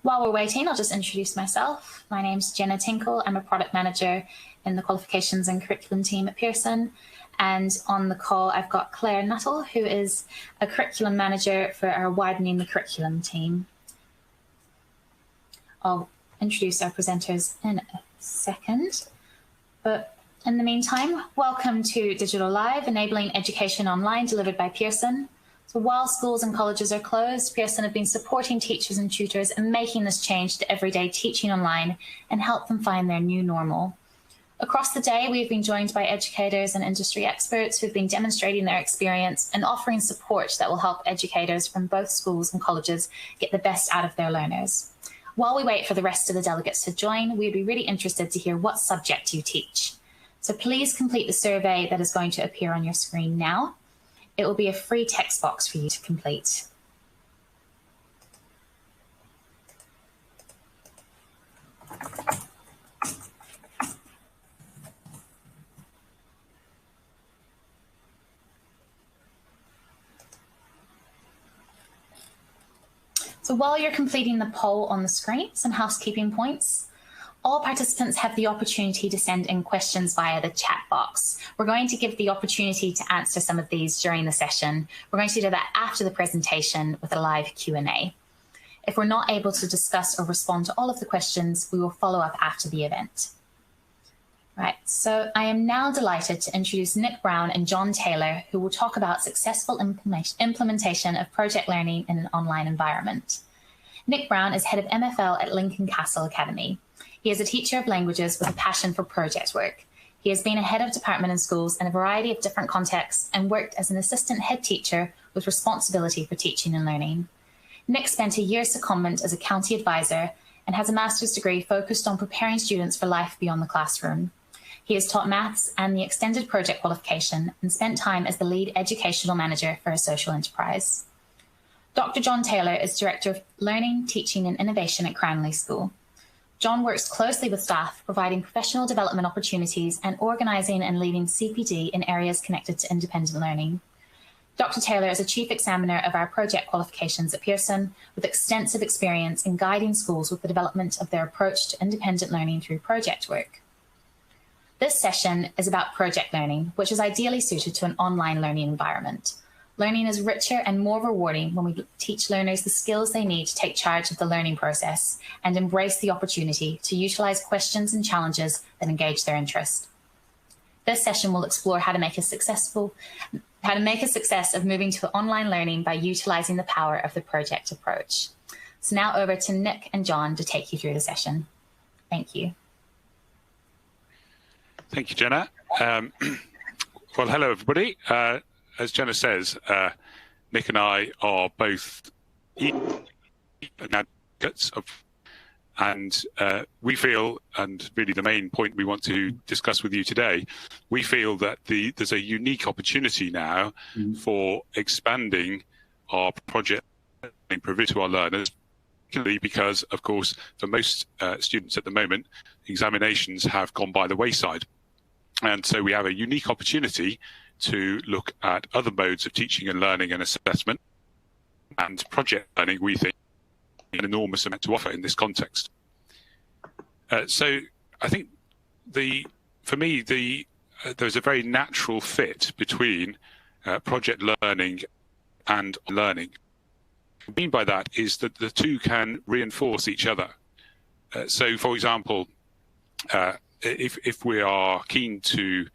While we're waiting, I'll just introduce myself. My name's Jenna Tinkle. I'm a product manager in the qualifications and curriculum team at Pearson. And on the call, I've got Claire Nuttall, who is a curriculum manager for our Widening the Curriculum team. I'll introduce our presenters in a second. But in the meantime, welcome to Digital Live, enabling education online, delivered by Pearson. So while schools and colleges are closed, Pearson have been supporting teachers and tutors and making this change to everyday teaching online and help them find their new normal. Across the day, we've been joined by educators and industry experts who've been demonstrating their experience and offering support that will help educators from both schools and colleges get the best out of their learners. While we wait for the rest of the delegates to join, we'd be really interested to hear what subject you teach. So please complete the survey that is going to appear on your screen now. It will be a free text box for you to complete. So while you're completing the poll on the screen, some housekeeping points. All participants have the opportunity to send in questions via the chat box. We're going to give the opportunity to answer some of these during the session. We're going to do that after the presentation with a live Q&A. If we're not able to discuss or respond to all of the questions, we will follow up after the event. Right, so I am now delighted to introduce Nick Brown and John Taylor, who will talk about successful implementation of project learning in an online environment. Nick Brown is head of MFL at Lincoln Castle Academy. He is a teacher of languages with a passion for project work. He has been a head of department in schools in a variety of different contexts and worked as an assistant head teacher with responsibility for teaching and learning. Nick spent a year secondment as a county advisor and has a master's degree focused on preparing students for life beyond the classroom. He has taught maths and the extended project qualification and spent time as the lead educational manager for a social enterprise. Dr. John Taylor is Director of Learning, Teaching and Innovation at Cranleigh School. John works closely with staff, providing professional development opportunities and organising and leading CPD in areas connected to independent learning. Dr. Taylor is a chief examiner of our project qualifications at Pearson, with extensive experience in guiding schools with the development of their approach to independent learning through project work. This session is about project learning, which is ideally suited to an online learning environment. Learning is richer and more rewarding when we teach learners the skills they need to take charge of the learning process and embrace the opportunity to utilise questions and challenges that engage their interest. This session will explore how to make a success of moving to online learning by utilising the power of the project approach. So now over to Nick and John to take you through the session. Thank you. Thank you, Jenna. Well, hello, everybody. As Jenna says, Nick and I are both advocates of, and we feel, and really the main point we want to discuss with you today, we feel that there's a unique opportunity now for expanding our project provision to our learners, particularly because, of course, for most students at the moment, examinations have gone by the wayside. And so we have a unique opportunity to look at other modes of teaching and learning and assessment, and project learning, we think, an enormous amount to offer in this context. So I think for me, there's a very natural fit between project learning and learning. What I mean by that is that the two can reinforce each other. So, for example, if we are keen to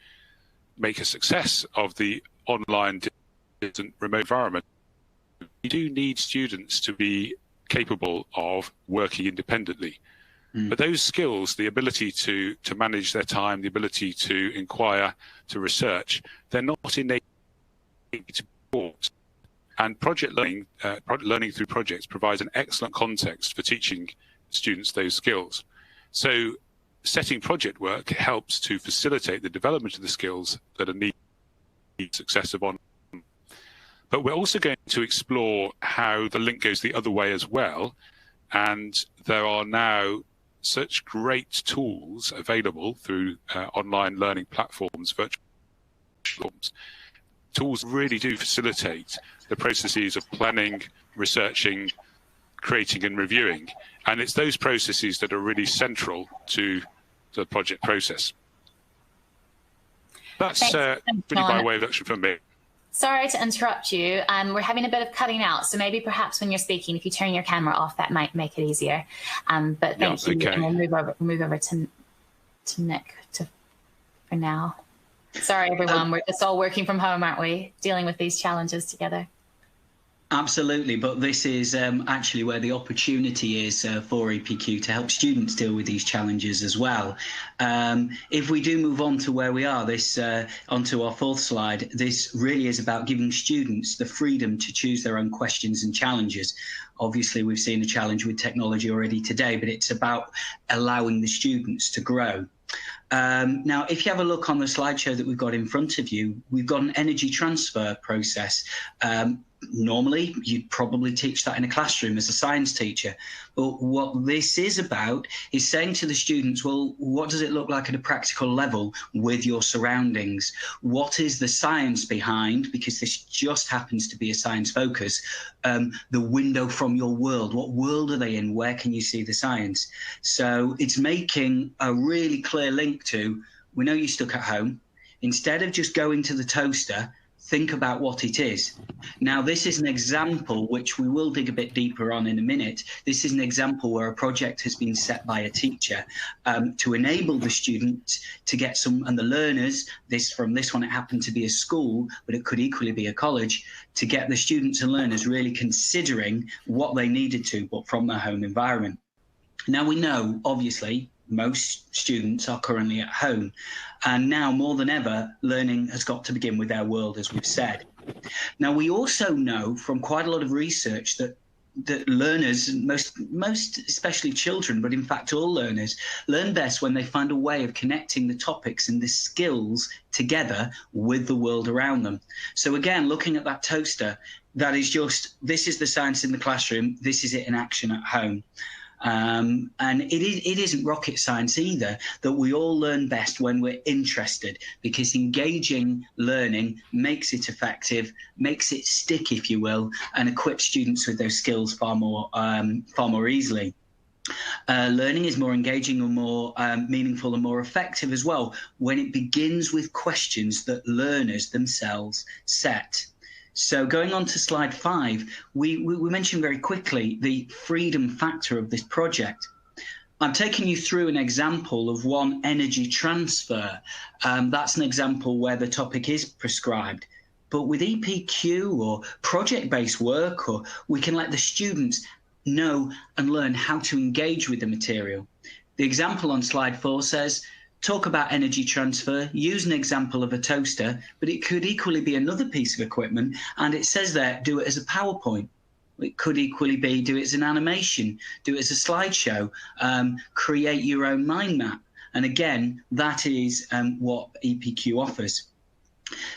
make a success of the online distant remote environment, we do need students to be capable of working independently. But those skills, the ability to manage their time, the ability to inquire, to research, they're not innate to support. And project learning through projects provides an excellent context for teaching students those skills. So setting project work helps to facilitate the development of the skills that are needed for success of online. But we're also going to explore how the link goes the other way as well. And there are now such great tools available through online learning platforms, virtual platforms. Tools really do facilitate the processes of planning, researching, creating and reviewing. And it's those processes that are really central to the project process. That's really by way of introduction from me. Sorry to interrupt you. We're having a bit of cutting out, so maybe perhaps when you're speaking, if you turn your camera off, that might make it easier. But thank you, and we'll move over to Nick for now. Sorry, everyone. We're just all working from home, aren't we? Dealing with these challenges together. Absolutely, but this is actually where the opportunity is for EPQ to help students deal with these challenges as well. If we do move on to where we are, onto our fourth slide, this really is about giving students the freedom to choose their own questions and challenges. Obviously, we've seen a challenge with technology already today, but it's about allowing the students to grow. Now, if you have a look on the slideshow that we've got in front of you, we've got an energy transfer process. Normally, you'd probably teach that in a classroom as a science teacher. But what this is about is saying to the students, well, what does it look like at a practical level with your surroundings? What is the science behind, because this just happens to be a science focus, the window from your world? What world are they in? Where can you see the science? So it's making a really clear link to, we know you're stuck at home. Instead of just going to the toaster, think about what it is. Now, this is an example which we will dig a bit deeper on in a minute. This is an example where a project has been set by a teacher to enable the student to get some, and the learners, from this one, it happened to be a school, but it could equally be a college, to get the students and learners really considering what they needed to, but from their home environment. Now, we know, obviously, most students are currently at home, and now more than ever, learning has got to begin with their world, as we've said. Now, we also know from quite a lot of research that learners, most especially children, but in fact all learners, learn best when they find a way of connecting the topics and the skills together with the world around them. So again, looking at that toaster, that is just, this is the science in the classroom, this is it in action at home. And it isn't rocket science either, that we all learn best when we're interested, because engaging learning makes it effective, makes it stick, if you will, and equips students with those skills far more easily. Learning is more engaging and more meaningful and more effective as well when it begins with questions that learners themselves set. So going on to slide 5, we mentioned very quickly the freedom factor of this project. I'm taking you through an example of one, energy transfer. That's an example where the topic is prescribed. But with EPQ or project-based work, or we can let the students know and learn how to engage with the material. The example on slide 4 says, talk about energy transfer, use an example of a toaster, but it could equally be another piece of equipment. And it says there, do it as a PowerPoint. It could equally be, do it as an animation, do it as a slideshow, create your own mind map. And again, that is what EPQ offers.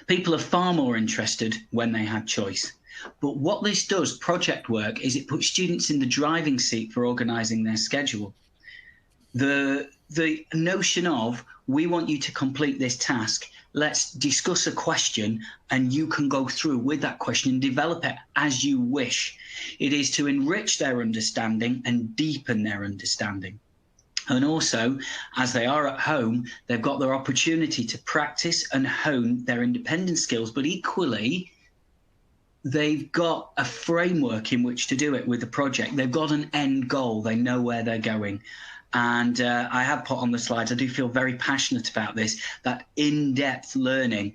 People are far more interested when they have choice. But what this does, project work, is it puts students in the driving seat for organising their schedule. The notion of, we want you to complete this task, let's discuss a question, and you can go through with that question and develop it as you wish. It is to enrich their understanding and deepen their understanding. And also, as they are at home, they've got their opportunity to practice and hone their independent skills, but equally, they've got a framework in which to do it with the project. They've got an end goal. They know where they're going. And I have put on the slides, I do feel very passionate about this, that in-depth learning.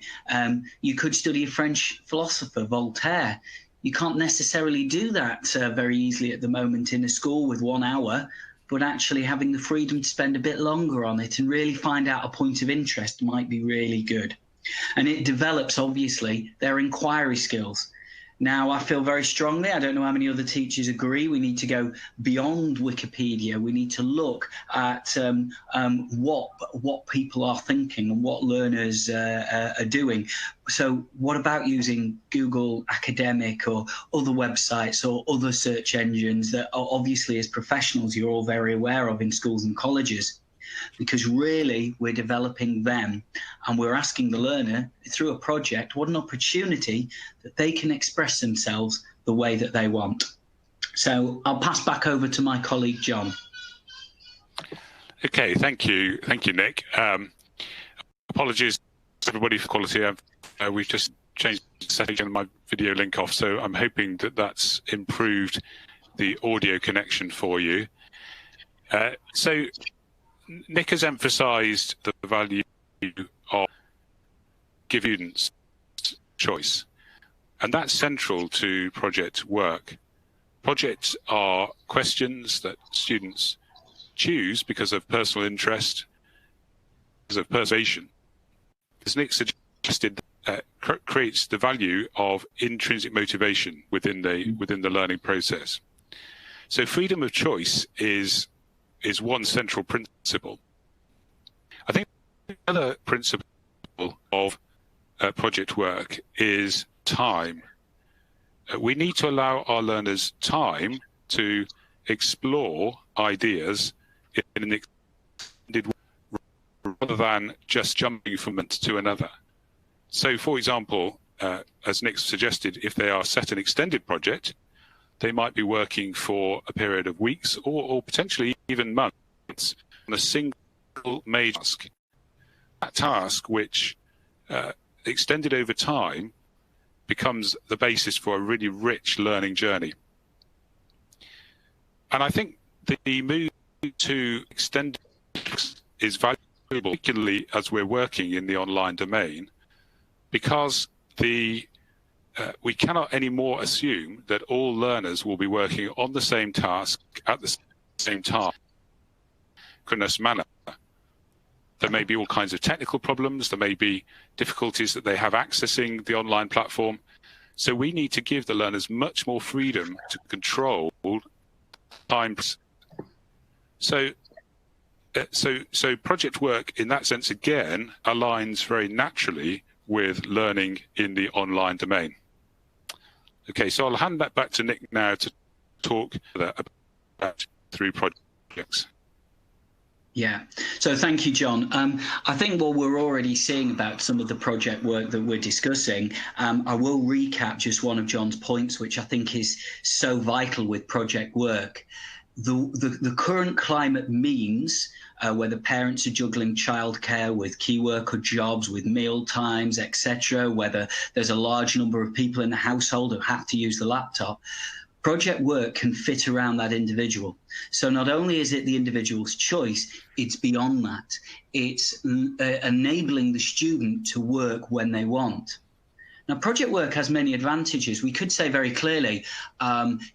You could study a French philosopher, Voltaire. You can't necessarily do that very easily at the moment in a school with 1 hour, but actually having the freedom to spend a bit longer on it and really find out a point of interest might be really good. And it develops, obviously, their inquiry skills. Now, I feel very strongly, I don't know how many other teachers agree, we need to go beyond Wikipedia. We need to look at what people are thinking and what learners are doing. So what about using Google Academic or other websites or other search engines that are obviously, as professionals, you're all very aware of in schools and colleges? Because really we're developing them and we're asking the learner through a project what an opportunity that they can express themselves the way that they want. So I'll pass back over to my colleague, John. Okay, thank you, Nick. Apologies to everybody for quality. We've just changed the setting and my video link off, so I'm hoping that that's improved the audio connection for you. So Nick has emphasised the value of giving students choice, and that's central to project work. Projects are questions that students choose because of personal interest, because of persuasion. As Nick suggested, creates the value of intrinsic motivation within the learning process. So freedom of choice is one central principle. I think another principle of project work is time. We need to allow our learners time to explore ideas in an extended way rather than just jumping from one to another. So, for example, as Nick suggested, if they are set an extended project, they might be working for a period of weeks or potentially even months on a single major task. That task, which extended over time, becomes the basis for a really rich learning journey. And I think the move to extended is valuable, particularly as we're working in the online domain, because we cannot anymore assume that all learners will be working on the same task at the same time, synchronous manner. There may be all kinds of technical problems. There may be difficulties that they have accessing the online platform. So we need to give the learners much more freedom to control time. So project work, in that sense, again, aligns very naturally with learning in the online domain. Okay, so I'll hand that back to Nick now to talk about through projects. Yeah, so thank you, John. I think what we're already seeing about some of the project work that we're discussing, I will recap just one of John's points, which I think is so vital with project work. The current climate means whether parents are juggling childcare with key worker jobs, with meal times, etc., whether there's a large number of people in the household who have to use the laptop, project work can fit around that individual. So not only is it the individual's choice, it's beyond that. It's enabling the student to work when they want. Now, project work has many advantages. We could say very clearly,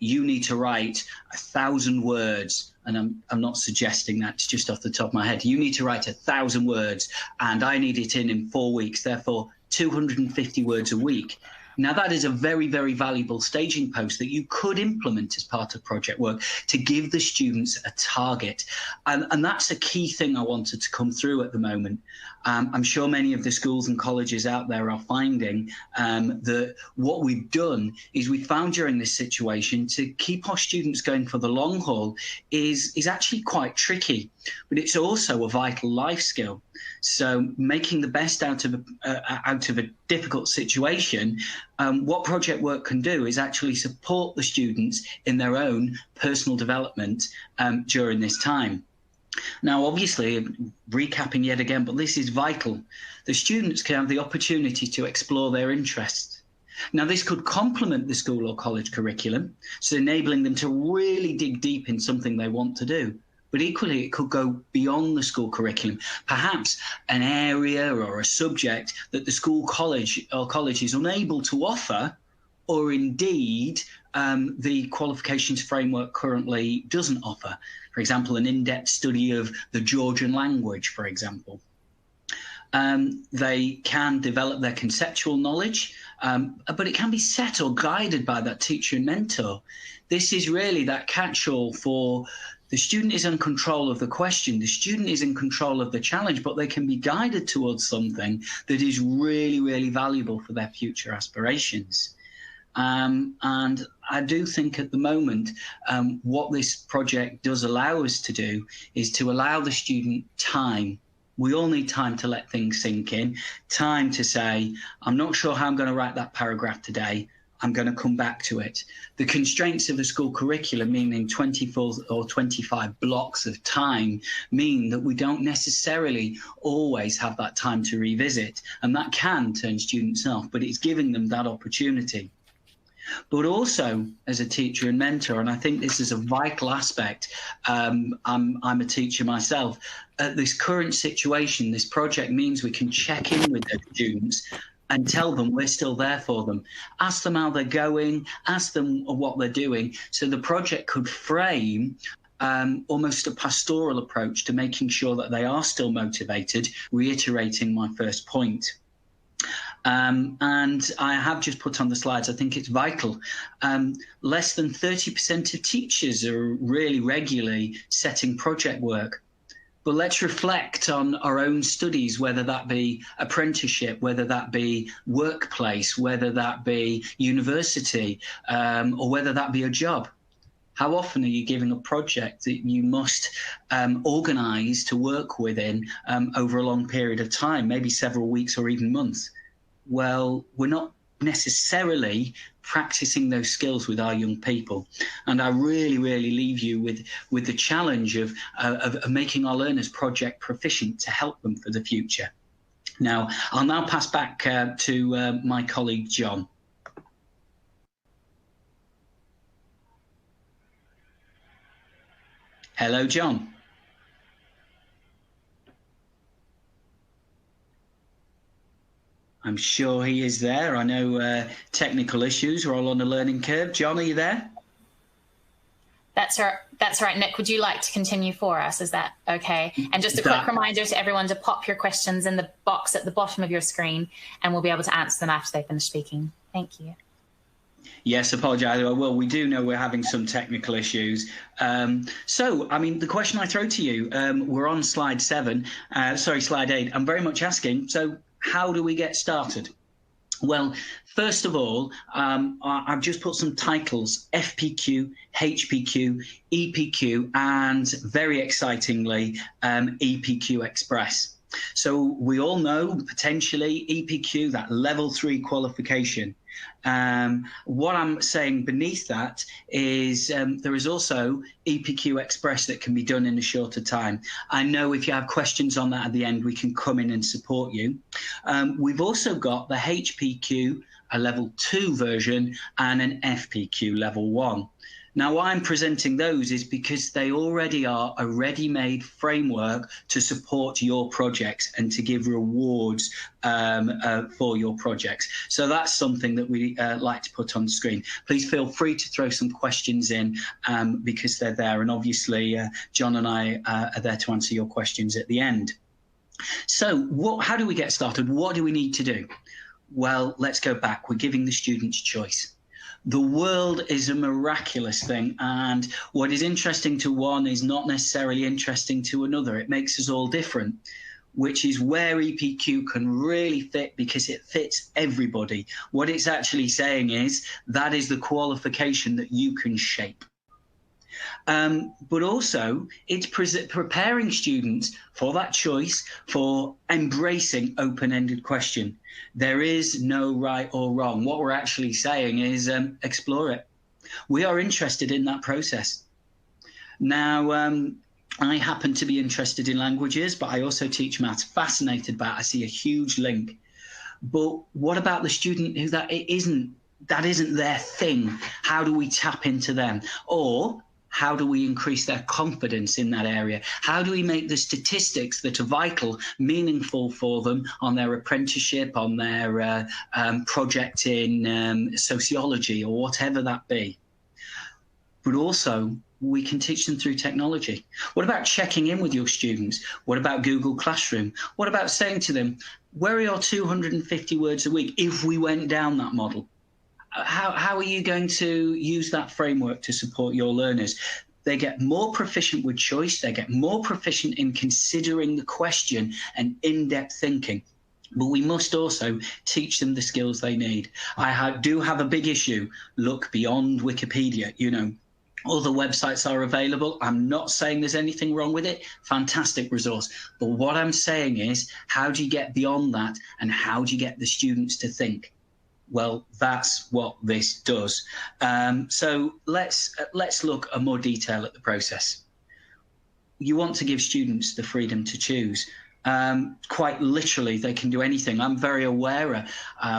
you need to write 1,000 words, and I'm not suggesting that, it's just off the top of my head. You need to write 1,000 words, and I need it in 4 weeks, therefore 250 words a week. Now, that is a very, very valuable staging post that you could implement as part of project work to give the students a target. And that's a key thing I wanted to come through at the moment. I'm sure many of the schools and colleges out there are finding that what we've done is we found during this situation to keep our students going for the long haul is actually quite tricky, but it's also a vital life skill. So making the best out of a difficult situation, what project work can do is actually support the students in their own personal development during this time. Now, obviously, recapping yet again, but this is vital. The students can have the opportunity to explore their interests. Now, this could complement the school or college curriculum, so enabling them to really dig deep in something they want to do. But equally, it could go beyond the school curriculum, perhaps an area or a subject that the school, college is unable to offer, or indeed the qualifications framework currently doesn't offer. For example, an in-depth study of the Georgian language, for example. They can develop their conceptual knowledge, but it can be set or guided by that teacher and mentor. This is really that catch-all for the student is in control of the question, the student is in control of the challenge, but they can be guided towards something that is really, really valuable for their future aspirations. And I do think at the moment, what this project does allow us to do is to allow the student time. We all need time to let things sink in, time to say, I'm not sure how I'm going to write that paragraph today. I'm going to come back to it. The constraints of a school curriculum, meaning 24 or 25 blocks of time, mean that we don't necessarily always have that time to revisit, and that can turn students off, but it's giving them that opportunity. But also, as a teacher and mentor, and I think this is a vital aspect, I'm a teacher myself, at this current situation, this project means we can check in with the students and tell them we're still there for them. Ask them how they're going, ask them what they're doing. So the project could frame almost a pastoral approach to making sure that they are still motivated, reiterating my first point. And I have just put on the slides, I think it's vital. Less than 30% of teachers are really regularly setting project work. But let's reflect on our own studies, whether that be apprenticeship, whether that be workplace, whether that be university, or whether that be a job. How often are you giving a project that you must organise to work within over a long period of time, maybe several weeks or even months? Well, we're not necessarily practicing those skills with our young people, and I really leave you with the challenge of making our learners project proficient to help them for the future. Now, I'll now pass back to my colleague John. Hello, John. I'm sure he is there. I know technical issues are all on a learning curve. John, are you there? That's right, Nick. Would you like to continue for us? Is that okay? And just a quick reminder to everyone to pop your questions in the box at the bottom of your screen, and we'll be able to answer them after they finish speaking. Thank you. Yes, apologise. Well, we do know we're having some technical issues. So, I mean, the question I throw to you, we're on slide 7, slide 8. I'm very much asking, so how do we get started? Well, first of all, I've just put some titles: FPQ, HPQ, EPQ, and very excitingly, EPQ Express. So we all know potentially EPQ, that level 3 qualification. What I'm saying beneath that is there is also EPQ Express that can be done in a shorter time. I know if you have questions on that at the end, we can come in and support you. We've also got the HPQ, a level 2 version, and an FPQ level 1. Now, why I'm presenting those is because they already are a ready-made framework to support your projects and to give rewards for your projects. So that's something that we like to put on the screen. Please feel free to throw some questions in because they're there. And obviously, John and I are there to answer your questions at the end. So how do we get started? What do we need to do? Well, let's go back. We're giving the students choice. The world is a miraculous thing, and what is interesting to one is not necessarily interesting to another. It makes us all different, which is where EPQ can really fit, because it fits everybody. What it's actually saying is that is the qualification that you can shape. But also it's preparing students for that choice, for embracing open-ended question. There is no right or wrong. What we're actually saying is explore it. We are interested in that process. Now, I happen to be interested in languages, but I also teach maths, fascinated by it. I see a huge link. But what about the student who that isn't their thing? How do we tap into them? Or how do we increase their confidence in that area? How do we make the statistics that are vital meaningful for them on their apprenticeship, on their project in sociology or whatever that be? But also, we can teach them through technology. What about checking in with your students? What about Google Classroom? What about saying to them, where are your 250 words a week if we went down that model? How are you going to use that framework to support your learners? They get more proficient with choice. They get more proficient in considering the question and in-depth thinking. But we must also teach them the skills they need. I do have a big issue. Look beyond Wikipedia. You know, other websites are available. I'm not saying there's anything wrong with it. Fantastic resource. But what I'm saying is, how do you get beyond that, and how do you get the students to think? Well, that's what this does. So let's look at more detail at the process. You want to give students the freedom to choose. Quite literally, they can do anything. I'm very aware.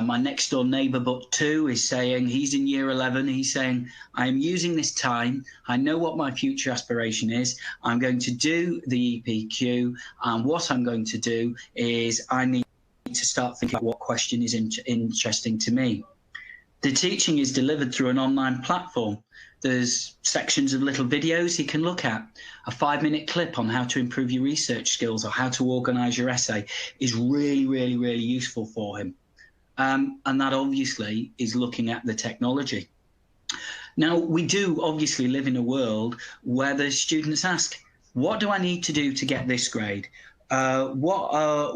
My next door neighbour, but two, is saying, he's in year 11. He's saying, I am using this time. I know what my future aspiration is. I'm going to do the EPQ. And what I'm going to do is I need to start thinking about what question is interesting to me. The teaching is delivered through an online platform. There's sections of little videos he can look at. A 5-minute clip on how to improve your research skills or how to organise your essay is really, really, really useful for him. And that obviously is looking at the technology. Now, we do obviously live in a world where the students ask, what do I need to do to get this grade? What are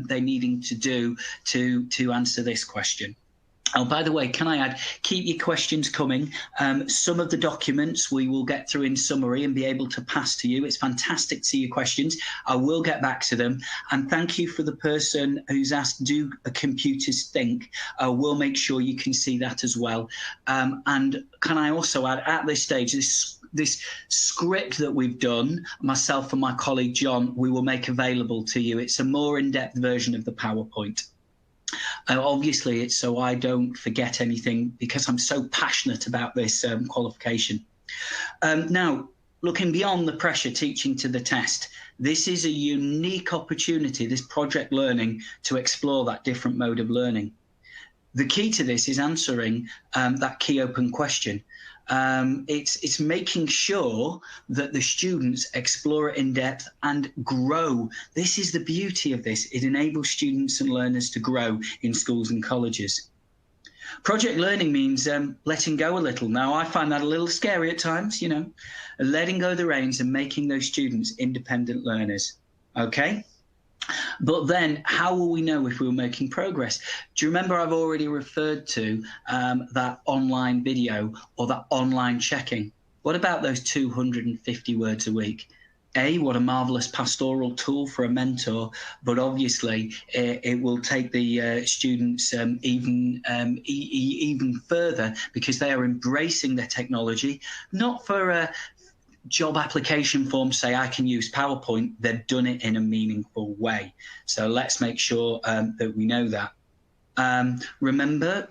they needing to do to answer this question? Oh, by the way, can I add, keep your questions coming. Some of the documents we will get through in summary and be able to pass to you. It's fantastic to see your questions. I will get back to them. And thank you for the person who's asked, do computers think? We'll make sure you can see that as well. And can I also add, at this stage, this script that we've done, myself and my colleague John, we will make available to you. It's a more in-depth version of the PowerPoint. Obviously, it's so I don't forget anything because I'm so passionate about this qualification. Now, looking beyond the pressure teaching to the test, this is a unique opportunity, this project learning, to explore that different mode of learning. The key to this is answering that key open question. It's making sure that the students explore it in depth and grow. This is the beauty of this. It enables students and learners to grow in schools and colleges. Project learning means letting go a little. Now, I find that a little scary at times, you know, letting go of the reins and making those students independent learners. Okay? But then how will we know if we were making progress? Do you remember I've already referred to that online video or that online checking? What about those 250 words a week? What a marvelous pastoral tool for a mentor, but obviously it will take the students even further because they are embracing their technology, not for a job application form say I can use PowerPoint. They've done it in a meaningful way. So let's make sure that we know that. Remember,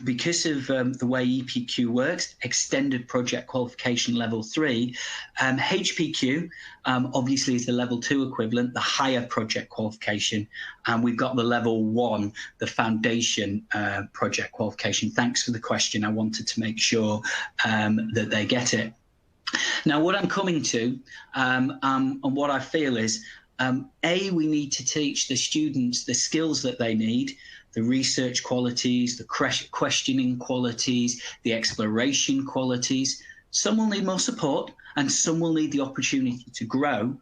because of the way EPQ works, Extended Project Qualification Level 3, HPQ obviously is the Level 2 equivalent, the higher project qualification, and we've got the Level 1, the Foundation Project Qualification. Thanks for the question. I wanted to make sure that they get it. Now, what I'm coming to and what I feel is, we need to teach the students the skills that they need, the research qualities, the questioning qualities, the exploration qualities. Some will need more support and some will need the opportunity to grow.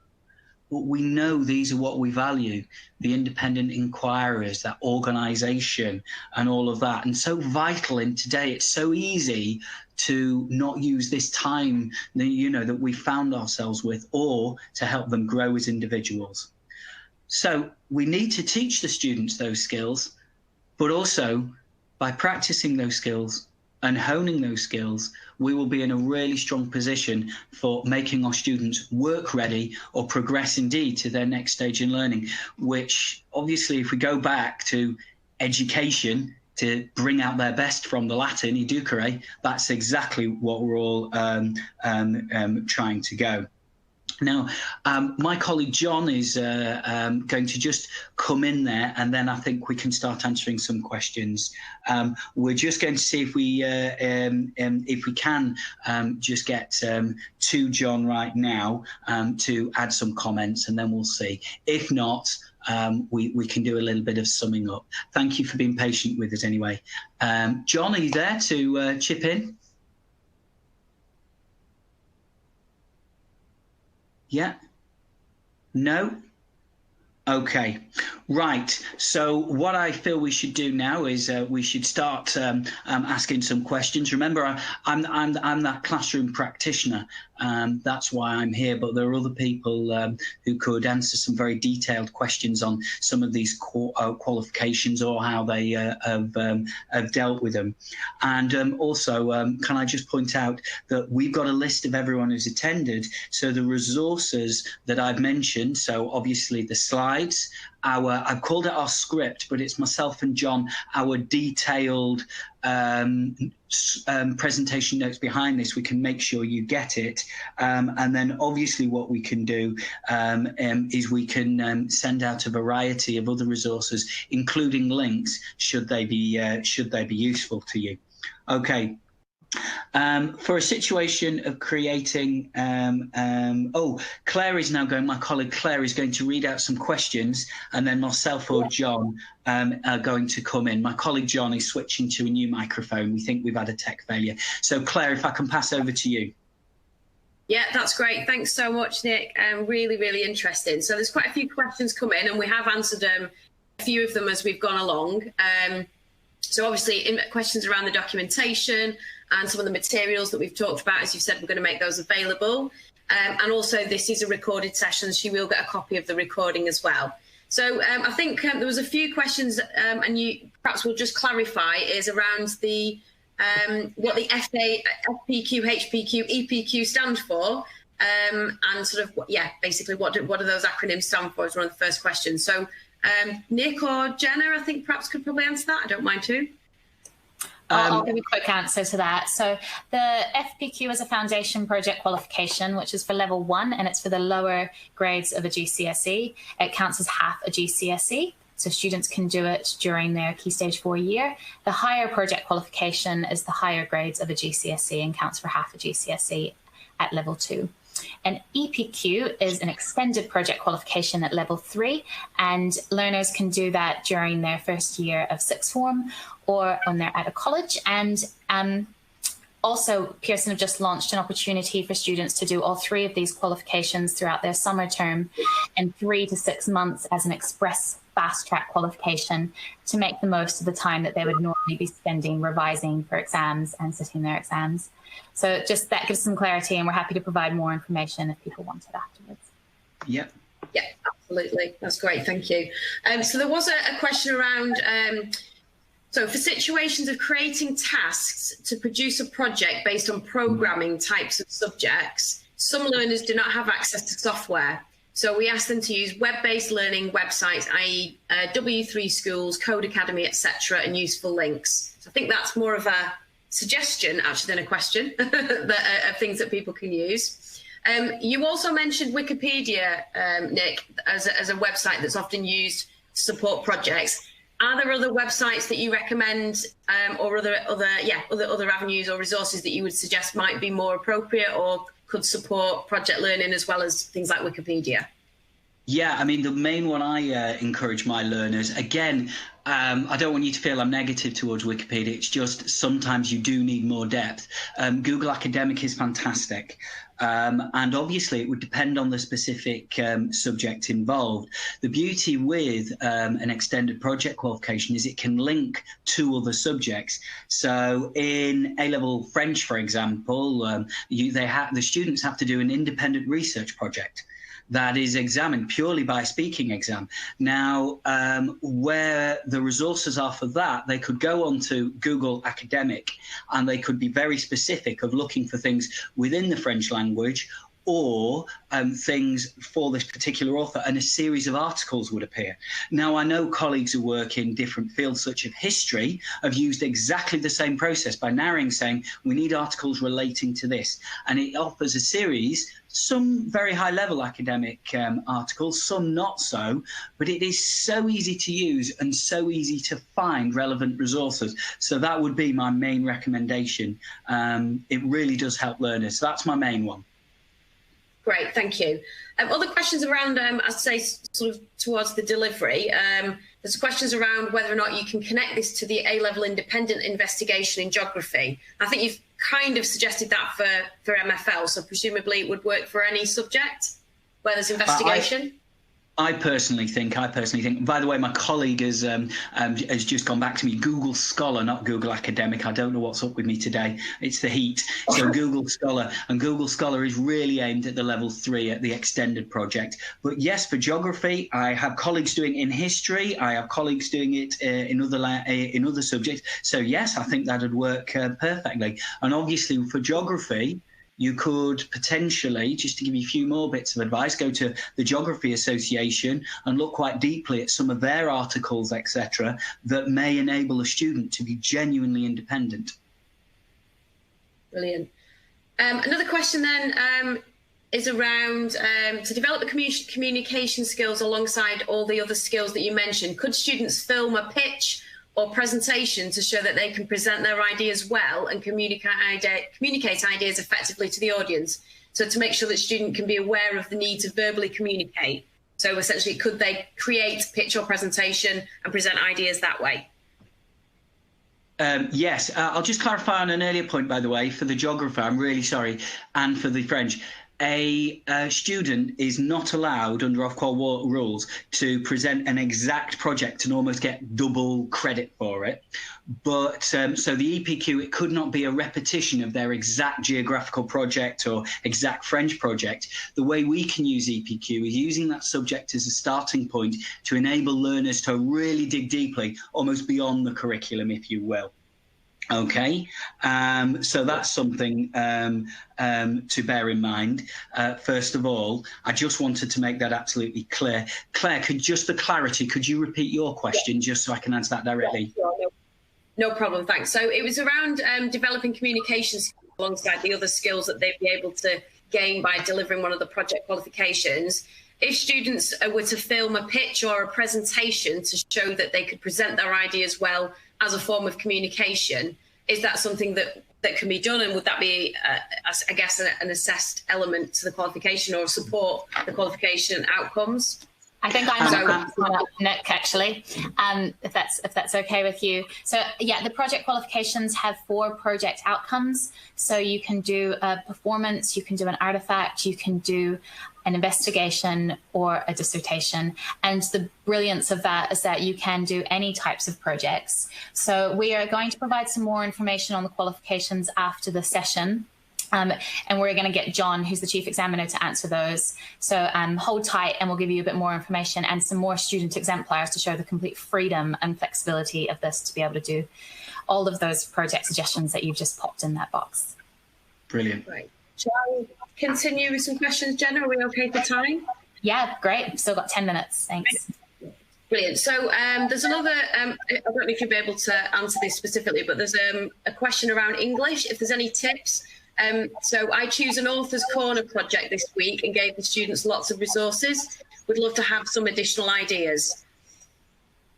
But we know these are what we value, the independent inquirers, that organisation and all of that. And so vital in today, it's so easy to not use this time that, you know, that we found ourselves with, or to help them grow as individuals. So we need to teach the students those skills, but also by practicing those skills and honing those skills, we will be in a really strong position for making our students work ready or progress indeed to their next stage in learning, which obviously if we go back to education, to bring out their best from the Latin, educere, that's exactly what we're all trying to go. Now, my colleague John is going to just come in there, and then I think we can start answering some questions. We're just going to see if we can just get to John right now to add some comments, and then we'll see. If not, we can do a little bit of summing up. Thank you for being patient with us anyway. John, are you there to chip in? Yeah? No? Okay, right. So what I feel we should do now is we should start asking some questions. Remember, I'm that classroom practitioner. That's why I'm here. But there are other people who could answer some very detailed questions on some of these qualifications or how they have dealt with them. And also, can I just point out that we've got a list of everyone who's attended. So the resources that I've mentioned. So obviously the slides. I've called it our script, but it's myself and John, our detailed presentation notes behind this. We can make sure you get it. And then obviously what we can do is we can send out a variety of other resources, including links, should they be useful to you. Okay. For a situation of creating, Claire is now going, my colleague Claire is going to read out some questions, and then myself or John are going to come in. My colleague John is switching to a new microphone. We think we've had a tech failure. So Claire, if I can pass over to you. Yeah, that's great. Thanks so much, Nick. Really, really interesting. So there's quite a few questions come in, and we have answered a few of them as we've gone along. So obviously questions around the documentation and some of the materials that we've talked about. As you've said, we're going to make those available. And also this is a recorded session, so you will get a copy of the recording as well. So I think there was a few questions, and you perhaps will just clarify, is around the what the FPQ, HPQ, EPQ stand for, and sort of, yeah, basically what do those acronyms stand for is one of the first questions. So Nick or Jenna, I think perhaps could probably answer that. I don't mind too. I'll give a quick answer to that. So the FPQ is a foundation project qualification, which is for level 1, and it's for the lower grades of a GCSE. It counts as half a GCSE, so students can do it during their Key Stage 4 year. The higher project qualification is the higher grades of a GCSE and counts for half a GCSE at level 2. An EPQ is an extended project qualification at level 3, and learners can do that during their first year of sixth form or when they're at a college. And also, Pearson have just launched an opportunity for students to do all 3 of these qualifications throughout their summer term in 3 to 6 months as an express fast-track qualification to make the most of the time that they would normally be spending revising for exams and sitting their exams. So just that gives some clarity, and we're happy to provide more information if people want it afterwards. Yeah. Yeah, absolutely. That's great. Thank you. So there was a question around, so for situations of creating tasks to produce a project based on programming types of subjects, some learners do not have access to software. So we ask them to use web-based learning websites, i.e. W3 Schools, Code Academy, etc., and useful links. So I think that's more of a suggestion actually than a question of things that people can use. You also mentioned Wikipedia, Nick, as a website that's often used to support projects. Are there other websites that you recommend, or other avenues or resources that you would suggest might be more appropriate or could support project learning as well as things like Wikipedia? Yeah, I mean, the main one I encourage my learners, again, I don't want you to feel I'm negative towards Wikipedia. It's just sometimes you do need more depth. Google Academic is fantastic. And obviously it would depend on the specific subject involved. The beauty with an extended project qualification is it can link to other subjects. So in A-level French, for example, the students have to do an independent research project that is examined purely by a speaking exam. Now, where the resources are for that, they could go on to Google Academic, and they could be very specific of looking for things within the French language or things for this particular author, and a series of articles would appear. Now, I know colleagues who work in different fields, such as history, have used exactly the same process by narrowing, saying, we need articles relating to this. And it offers a series, some very high-level academic articles, some not so, but it is so easy to use and so easy to find relevant resources. So that would be my main recommendation. It really does help learners. So that's my main one. Great, thank you. Other questions around, I'd say, sort of towards the delivery. There's questions around whether or not you can connect this to the A-level independent investigation in geography. I think you've kind of suggested that for MFL, so presumably it would work for any subject where there's investigation. I personally think, by the way, my colleague has just gone back to me, Google Scholar, not Google Academic. I don't know what's up with me today. It's the heat. So Google Scholar, and Google Scholar is really aimed at the level 3 at the extended project. But yes, for geography, I have colleagues doing it in history. I have colleagues doing it in other subjects. So yes, I think that'd work perfectly. And obviously for geography, you could potentially, just to give you a few more bits of advice, go to the Geography Association and look quite deeply at some of their articles, etc., that may enable a student to be genuinely independent. Brilliant. Another question then is around to develop the communication skills alongside all the other skills that you mentioned. Could students film a pitch or presentation to show that they can present their ideas well and communicate ideas effectively to the audience? So to make sure that student can be aware of the need to verbally communicate. So essentially, could they create pitch or presentation and present ideas that way? Yes, I'll just clarify on an earlier point, by the way, for the geographer, I'm really sorry, and for the French. A student is not allowed under Ofqual rules to present an exact project and almost get double credit for it. But so the EPQ, it could not be a repetition of their exact geographical project or exact French project. The way we can use EPQ is using that subject as a starting point to enable learners to really dig deeply, almost beyond the curriculum, if you will. Okay, so that's something to bear in mind. First of all, I just wanted to make that absolutely clear. Claire, for clarity, could you repeat your question just so I can answer that directly? Yeah, sure, no problem, thanks. So it was around developing communication skills alongside the other skills that they'd be able to gain by delivering one of the project qualifications. If students were to film a pitch or a presentation to show that they could present their ideas well as a form of communication, is that something that can be done? And would that be, I guess, an assessed element to the qualification or support the qualification outcomes? I think I'm Nick, actually, if that's okay with you. So yeah, the project qualifications have 4 project outcomes. So you can do a performance, you can do an artifact, you can do an investigation or a dissertation. And the brilliance of that is that you can do any types of projects. So we are going to provide some more information on the qualifications after the session. And we're going to get John, who's the chief examiner, to answer those. So hold tight and we'll give you a bit more information and some more student exemplars to show the complete freedom and flexibility of this to be able to do all of those project suggestions that you've just popped in that box. Brilliant. Right. Shall I continue with some questions, Jenna? Are we okay for time? Yeah, great. Still got 10 minutes. Thanks. Brilliant. So there's another, I don't know if you'll be able to answer this specifically, but there's a question around English, if there's any tips. So I choose an Author's Corner project this week and gave the students lots of resources. Would love to have some additional ideas.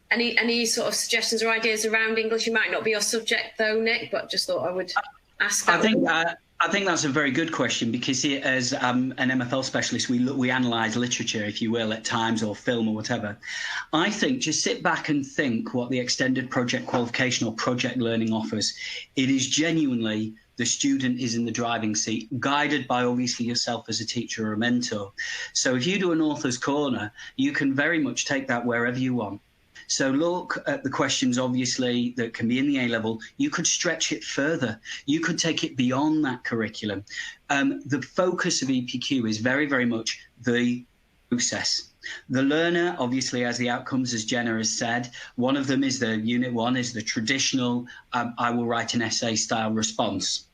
Any sort of suggestions or ideas around English? You might not be your subject though, Nick, but just thought I would ask that. I think that's a very good question because as an MFL specialist, we analyse literature, if you will, at times, or film or whatever. I think just sit back and think what the extended project qualification or project learning offers. It is genuinely the student is in the driving seat, guided by obviously yourself as a teacher or a mentor. So if you do an Author's Corner, you can very much take that wherever you want. So look at the questions, obviously, that can be in the A-level. You could stretch it further. You could take it beyond that curriculum. The focus of EPQ is very, very much the process. The learner, obviously, has the outcomes, as Jenna has said. One of them is the Unit 1, is the traditional, I will write an essay style response.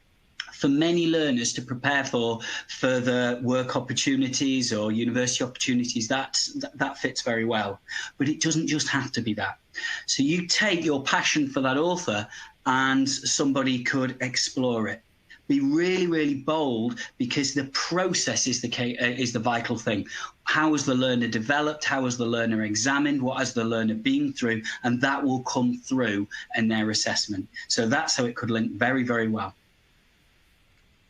For many learners to prepare for further work opportunities or university opportunities, that fits very well. But it doesn't just have to be that. So you take your passion for that author and somebody could explore it. Be really, really bold because the process is the vital thing. How has the learner developed? How has the learner examined? What has the learner been through? And that will come through in their assessment. So that's how it could link very, very well.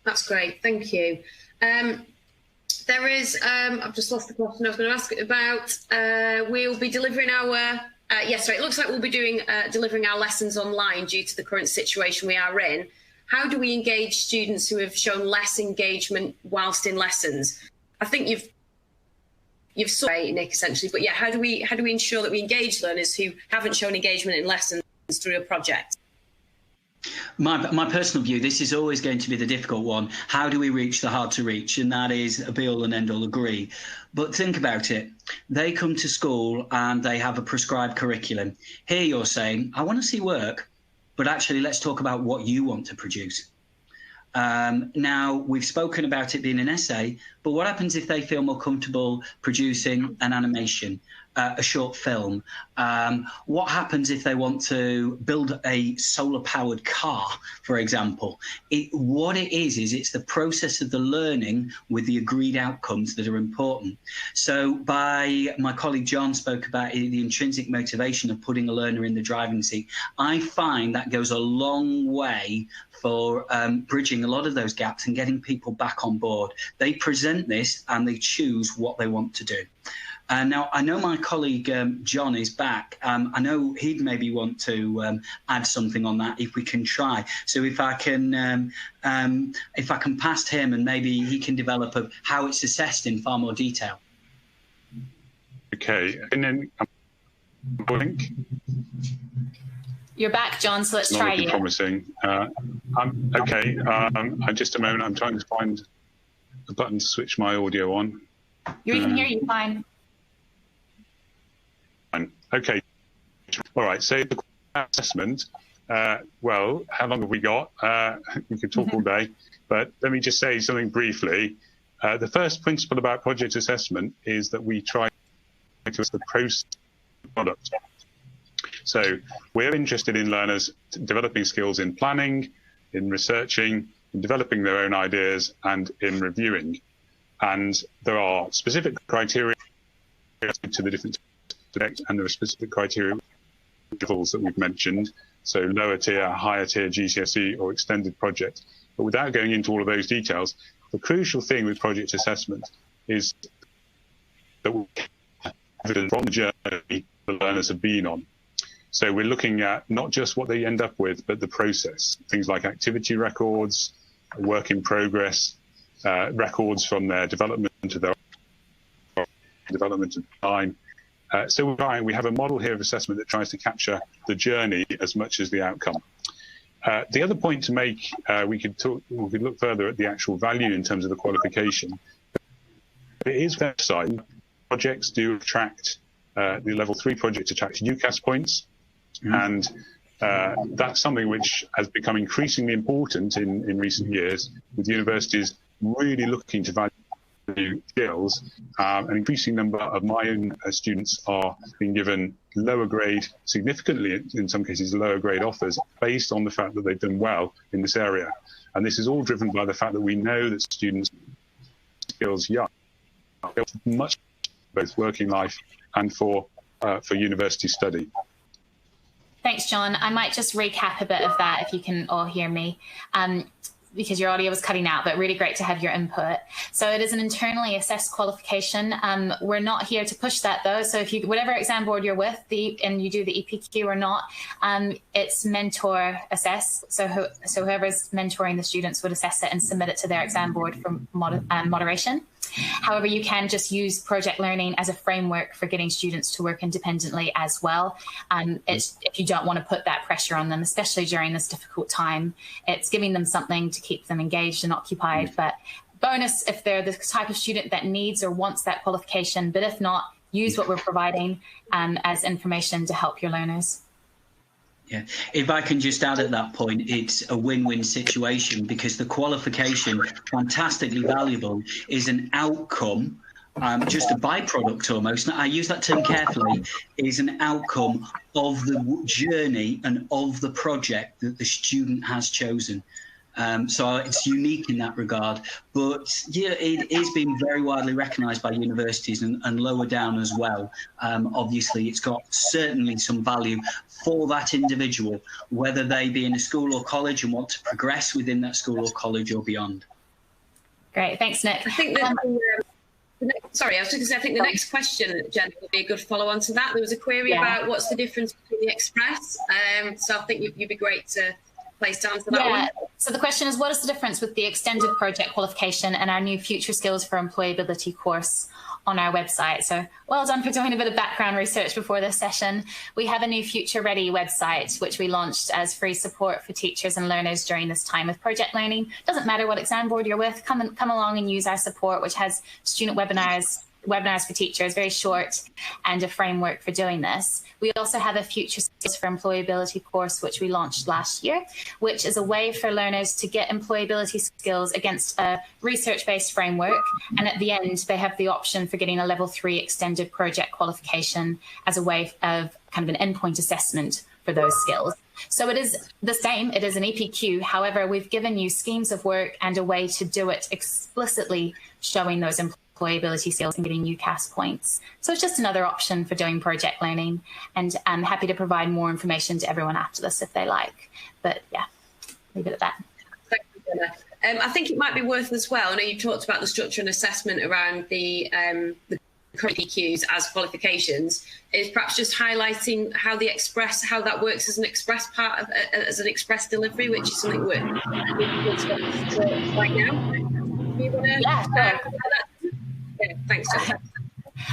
That's great, thank you. There is, I've just lost the question I was going to ask about. We'll be delivering our, it looks like we'll be delivering our lessons online due to the current situation we are in. How do we engage students who have shown less engagement whilst in lessons? I think you've sort of, Nick, essentially, but yeah, how do we ensure that we engage learners who haven't shown engagement in lessons through a project? My personal view, this is always going to be the difficult one. How do we reach the hard to reach? And that is a be all and end all agree. But think about it. They come to school and they have a prescribed curriculum. Here you're saying, I want to see work, but actually let's talk about what you want to produce. Now, we've spoken about it being an essay, but what happens if they feel more comfortable producing an animation, a short film? What happens if they want to build a solar-powered car, for example? What it is it's the process of the learning with the agreed outcomes that are important. So my colleague John spoke about the intrinsic motivation of putting a learner in the driving seat. I find that goes a long way for bridging a lot of those gaps and getting people back on board. They present this and they choose what they want to do. Now, I know my colleague John is back. I know he'd maybe want to add something on that if we can try. So if I can pass to him and maybe he can develop how it's assessed in far more detail. Okay, and then blink. You're back, John, so let's try you. Promising. Okay, just a moment. I'm trying to find the button to switch my audio on. We can hear you fine. Okay. All right. So the assessment, well, how long have we got? We could talk all day, but let me just say something briefly. The first principle about project assessment is that we try to assess the process of the product. So we're interested in learners developing skills in planning, in researching, in developing their own ideas, and in reviewing. And there are specific criteria to the different subjects, and there are specific criteria levels that we've mentioned. So lower tier, higher tier GCSE or extended project. But without going into all of those details, the crucial thing with project assessment is that we have evidence from the journey the learners have been on. So we're looking at not just what they end up with, but the process. Things like activity records, work in progress, records from their development to their development of time. So we have a model here of assessment that tries to capture the journey as much as the outcome. The other point to make, we could look further at the actual value in terms of the qualification. It is very exciting. Projects do attract, the level 3 project attracts UCAS points. And that's something which has become increasingly important in recent years, with universities really looking to value skills. An increasing number of my own students are being given lower grade, significantly in some cases lower grade offers based on the fact that they've done well in this area. And this is all driven by the fact that we know that students' skills young, much both working life and for university study. Thanks, John. I might just recap a bit of that if you can all hear me, because your audio was cutting out, but really great to have your input. So it is an internally assessed qualification. We're not here to push that though. So if you, whatever exam board you're with and you do the EPQ or not, it's mentor assess. So whoever's mentoring the students would assess it and submit it to their exam board for moderation. However, you can just use project learning as a framework for getting students to work independently as well. If you don't want to put that pressure on them, especially during this difficult time, it's giving them something to keep them engaged and occupied. But bonus if they're the type of student that needs or wants that qualification, but if not, use what we're providing as information to help your learners. Yeah, if I can just add at that point, it's a win-win situation because the qualification, fantastically valuable, is an outcome, just a byproduct almost. I use that term carefully, is an outcome of the journey and of the project that the student has chosen. So it's unique in that regard, but yeah, it is being very widely recognised by universities and lower down as well. Obviously, it's got certainly some value for that individual, whether they be in a school or college and want to progress within that school or college or beyond. Great, thanks, Nick. I think that, sorry, I was just going to say, I think the next question, Jen, would be a good follow-on to that. There was a query about what's the difference between the Express. So I think you'd be great to place to answer that one. So the question is, what is the difference with the extended project qualification and our new Future Skills for Employability course on our website? So well done for doing a bit of background research before this session. We have a new Future Ready website, which we launched as free support for teachers and learners during this time of project learning. Doesn't matter what exam board you're with, come along and use our support, which has student webinars for teachers, very short, and a framework for doing this. We also have a Future Skills for Employability course, which we launched last year, which is a way for learners to get employability skills against a research-based framework. And at the end, they have the option for getting a level 3 extended project qualification as a way of kind of an endpoint assessment for those skills. So it is the same, it is an EPQ. However, we've given you schemes of work and a way to do it explicitly showing those employability skills and getting UCAS points. So it's just another option for doing project learning, and I'm happy to provide more information to everyone after this if they like. But yeah, leave it at that. Thank you, Jenna. I think it might be worth as well, I know you talked about the structure and assessment around the current EQs as qualifications, is perhaps just highlighting how that works as an express part of as an express delivery, which is something we're right now. Do you want to? Yeah, sure. Yeah, thanks, Jenna.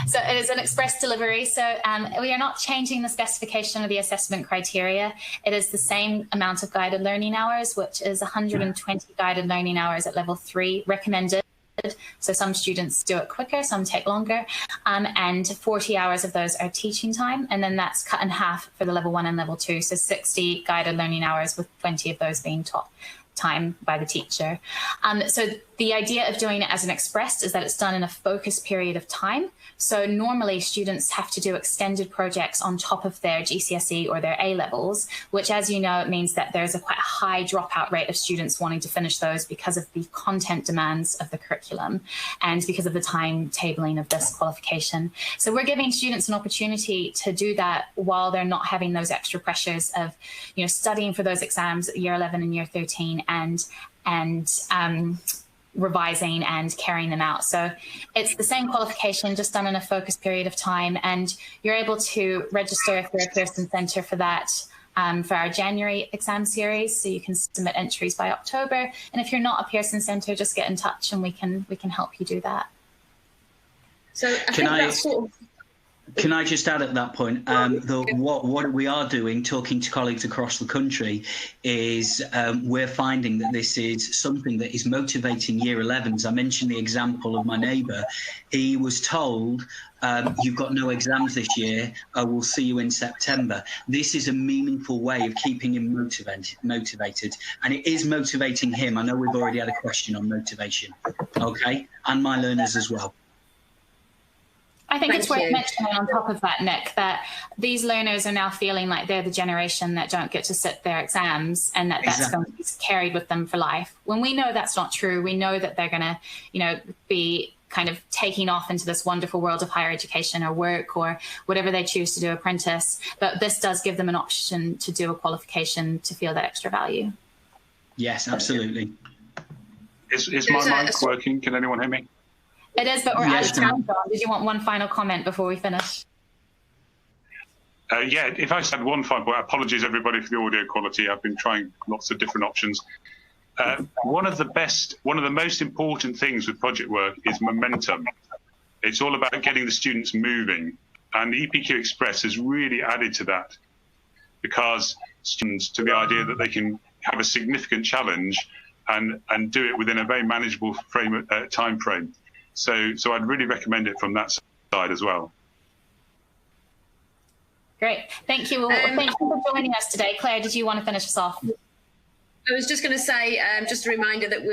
So it is an express delivery. So we are not changing the specification of the assessment criteria. It is the same amount of guided learning hours, which is 120 guided learning hours at level 3 recommended. So some students do it quicker, some take longer, and 40 hours of those are teaching time, and then that's cut in half for the level 1 and level 2, so 60 guided learning hours with 20 of those being taught time by the teacher. So the idea of doing it as an express is that it's done in a focused period of time. So normally students have to do extended projects on top of their GCSE or their A levels, which, as you know, it means that there's a quite high dropout rate of students wanting to finish those because of the content demands of the curriculum and because of the timetabling of this qualification. So we're giving students an opportunity to do that while they're not having those extra pressures of, studying for those exams at year 11 and year 13 and revising and carrying them out. So it's the same qualification, just done in a focused period of time, and you're able to register if you're a Pearson Centre for that for our January exam series, so you can submit entries by October. And if you're not a Pearson Centre, just get in touch and we can help you do that. So I think that's sort of... Can I just add at that point, what we are doing, talking to colleagues across the country, is we're finding that this is something that is motivating year 11s. I mentioned the example of my neighbour. He was told, you've got no exams this year, we'll see you in September. This is a meaningful way of keeping him motivated, and it is motivating him. I know we've already had a question on motivation, okay, and my learners as well. I think it's worth mentioning on top of that, Nick, that these learners are now feeling like they're the generation that don't get to sit their exams, and that's going to be carried with them for life. When we know that's not true, we know that they're going to, be kind of taking off into this wonderful world of higher education or work or whatever they choose to do, apprentice. But this does give them an option to do a qualification to feel that extra value. Yes, absolutely. Is my mic working? Can anyone hear me? It is, but we're out of time, John. Did you want one final comment before we finish? Yeah, if I said one final point, apologies everybody for the audio quality. I've been trying lots of different options. One of the most important things with project work is momentum. It's all about getting the students moving, and EPQ Express has really added to that, because students to the idea that they can have a significant challenge and do it within a very manageable time frame. So I'd really recommend it from that side as well. Great. Thank you. Thank you for joining us today. Claire, did you want to finish us off? I was just going to say, just a reminder that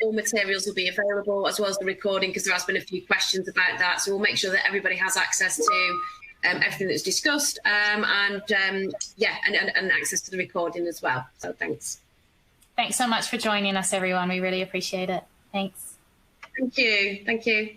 all materials will be available, as well as the recording, because there has been a few questions about that. So we'll make sure that everybody has access to everything that's discussed, and access to the recording as well. So thanks. Thanks so much for joining us, everyone. We really appreciate it. Thanks. Thank you. Thank you.